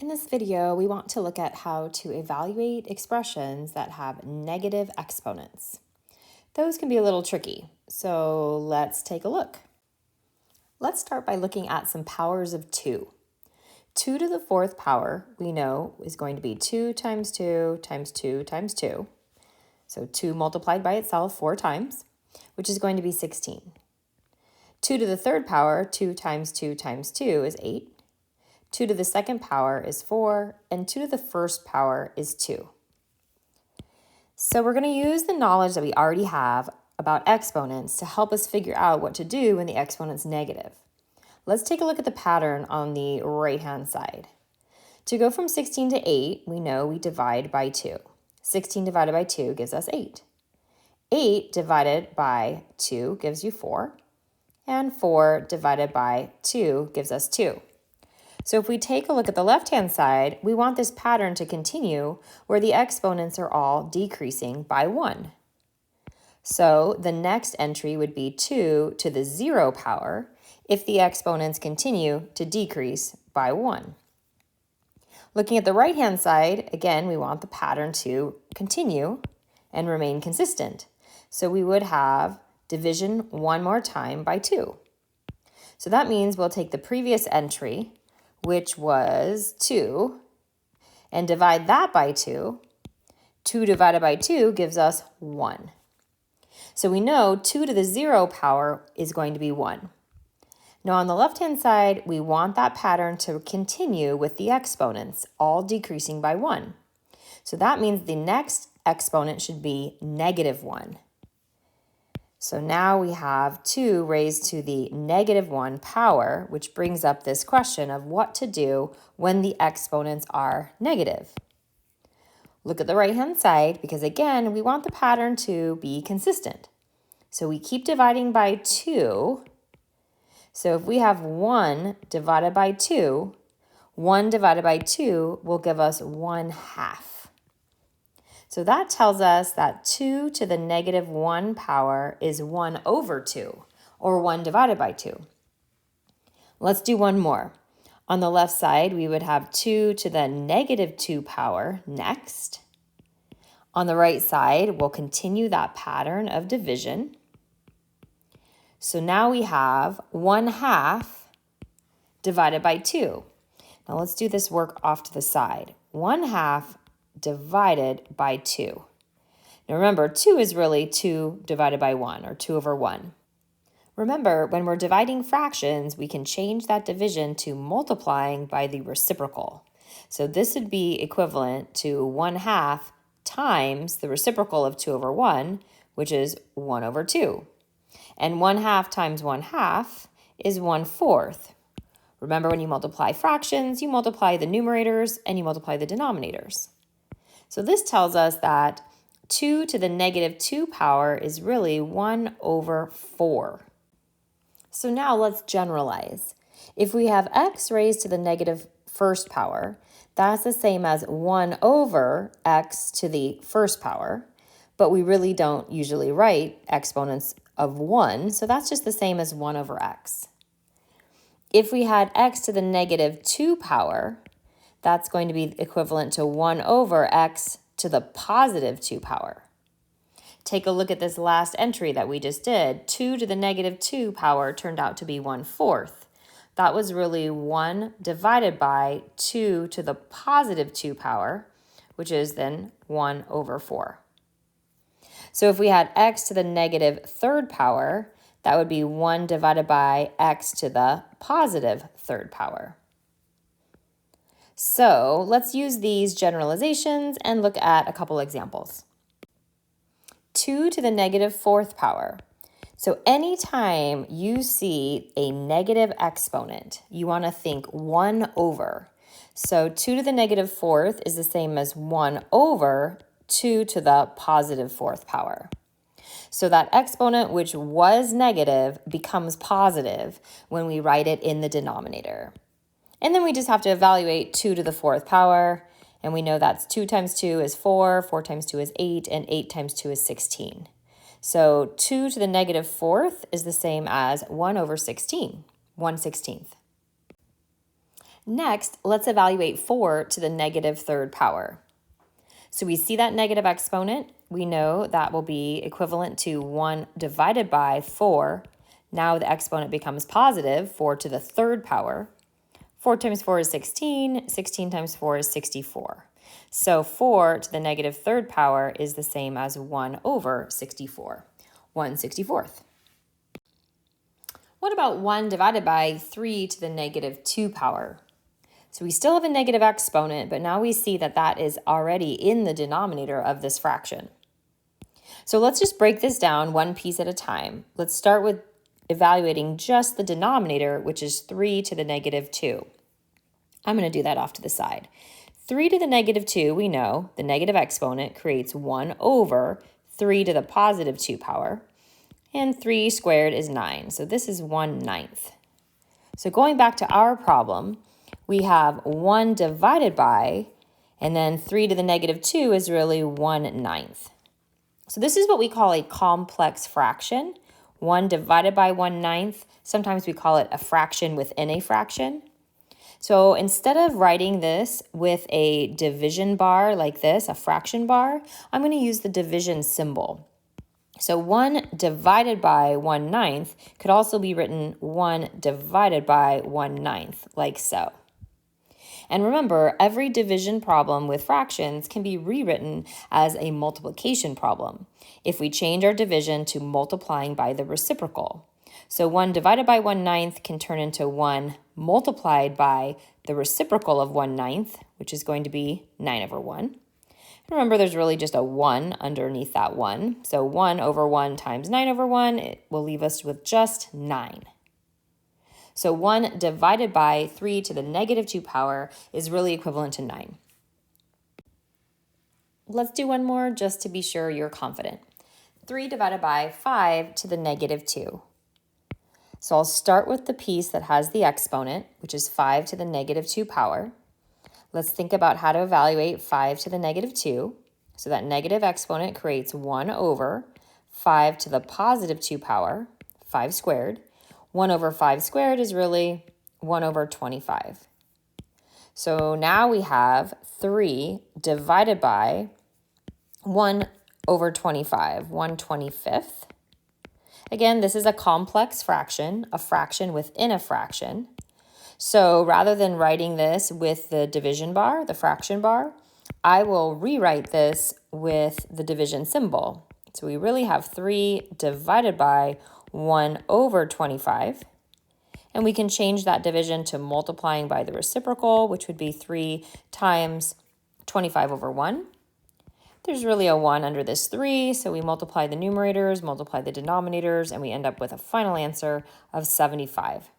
In this video, we want to look at how to evaluate expressions that have negative exponents. Those can be a little tricky, so let's take a look. Let's start by looking at some powers of 2. 2 to the 4th power, we know, is going to be 2 times 2 times 2 times 2. So 2 multiplied by itself 4 times, which is going to be 16. 2 to the 3rd power, 2 times 2 times 2 is 8. 2 to the 2nd power is 4, and 2 to the 1st power is 2. So we're going to use the knowledge that we already have about exponents to help us figure out what to do when the exponent's negative. Let's take a look at the pattern on the right-hand side. To go from 16 to 8, we know we divide by 2. 16 divided by 2 gives us 8. 8 divided by 2 gives you 4, and 4 divided by 2 gives us 2. So if we take a look at the left-hand side, we want this pattern to continue where the exponents are all decreasing by 1. So the next entry would be 2 to the 0 power if the exponents continue to decrease by 1. Looking at the right-hand side, again, we want the pattern to continue and remain consistent. So we would have division one more time by 2. So that means we'll take the previous entry, which was 2, and divide that by 2. 2 divided by 2 gives us 1. So we know 2 to the 0 power is going to be 1. Now on the left-hand side, we want that pattern to continue with the exponents, all decreasing by 1. So that means the next exponent should be -1. So now we have 2 raised to the -1 power, which brings up this question of what to do when the exponents are negative. Look at the right-hand side because, again, we want the pattern to be consistent. So we keep dividing by 2. So if we have 1 divided by 2, 1 divided by 2 will give us 1/2. So that tells us that 2 to the -1 power is 1 over 2, or 1 divided by 2. Let's do one more. On the left side, we would have 2 to the -2 power next. On the right side, we'll continue that pattern of division. So now we have 1/2 divided by 2. Now let's do this work off to the side. 1/2 divided by 2. Now remember, 2 is really 2 divided by 1, or 2 over 1. Remember, when we're dividing fractions, we can change that division to multiplying by the reciprocal. So this would be equivalent to 1/2 times the reciprocal of 2 over 1, which is 1 over 2. And 1/2 times 1/2 is 1/4. Remember, when you multiply fractions, you multiply the numerators and you multiply the denominators. So this tells us that 2 to the -2 power is really 1 over 4. So now let's generalize. If we have x raised to the -1st power, that's the same as 1 over x to the 1st power, but we really don't usually write exponents of 1, so that's just the same as 1 over x. If we had x to the -2 power, that's going to be equivalent to 1 over x to the +2 power. Take a look at this last entry that we just did. 2 to the -2 power turned out to be 1/4. That was really 1 divided by 2 to the +2 power, which is then 1 over 4. So if we had x to the -3rd power, that would be 1 divided by x to the +3rd power. So let's use these generalizations and look at a couple examples. 2 to the -4th power. So anytime you see a negative exponent, you want to think 1 over. So 2 to the -4th is the same as 1 over 2 to the +4th power. So that exponent, which was negative, becomes positive when we write it in the denominator. And then we just have to evaluate 2 to the 4th power, and we know that's 2 times 2 is 4, 4 times 2 is 8, and 8 times 2 is 16. So 2 to the -4th is the same as 1 over 16, 1/16. Next, let's evaluate 4 to the negative third power. So we see that negative exponent. We know that will be equivalent to 1 divided by 4. Now the exponent becomes positive, 4 to the third power. 4 times 4 is 16. 16 times 4 is 64. So 4 to the negative third power is the same as 1 over 64, 1/64. What about 1 divided by 3 to the negative 2 power? So we still have a negative exponent, but now we see that that is already in the denominator of this fraction. So let's just break this down one piece at a time. Let's start with evaluating just the denominator, which is 3 to the negative 2. I'm going to do that off to the side. 3 to the negative 2, we know the negative exponent creates 1 over 3 to the positive 2 power. And 3 squared is 9. So this is 1/9. So going back to our problem, we have 1 divided by, and then 3 to the negative 2 is really 1/9. So this is what we call a complex fraction. 1 divided by 1/9. Sometimes we call it a fraction within a fraction. So instead of writing this with a division bar like this, a fraction bar, I'm going to use the division symbol. So 1 divided by 1/9 could also be written 1 divided by 1/9, like so. And remember, every division problem with fractions can be rewritten as a multiplication problem if we change our division to multiplying by the reciprocal. So 1 divided by 1/9 can turn into 1 multiplied by the reciprocal of 1/9, which is going to be 9 over 1. Remember, there's really just a 1 underneath that 1. So 1 over 1 times 9 over 1, it will leave us with just 9. So 1 divided by 3 to the negative 2 power is really equivalent to 9. Let's do one more just to be sure you're confident. 3 divided by 5 to the negative 2. So I'll start with the piece that has the exponent, which is 5 to the negative 2 power. Let's think about how to evaluate 5 to the negative 2. So that negative exponent creates 1 over 5 to the positive 2 power, 5 squared. 1 over 5 squared is really 1 over 25. So now we have 3 divided by 1 over 25, 1/25. Again, this is a complex fraction, a fraction within a fraction. So rather than writing this with the division bar, the fraction bar, I will rewrite this with the division symbol. So we really have 3 divided by 1 over 25. And we can change that division to multiplying by the reciprocal, which would be 3 times 25 over 1. There's really a 1 under this 3, so we multiply the numerators, multiply the denominators, and we end up with a final answer of 75.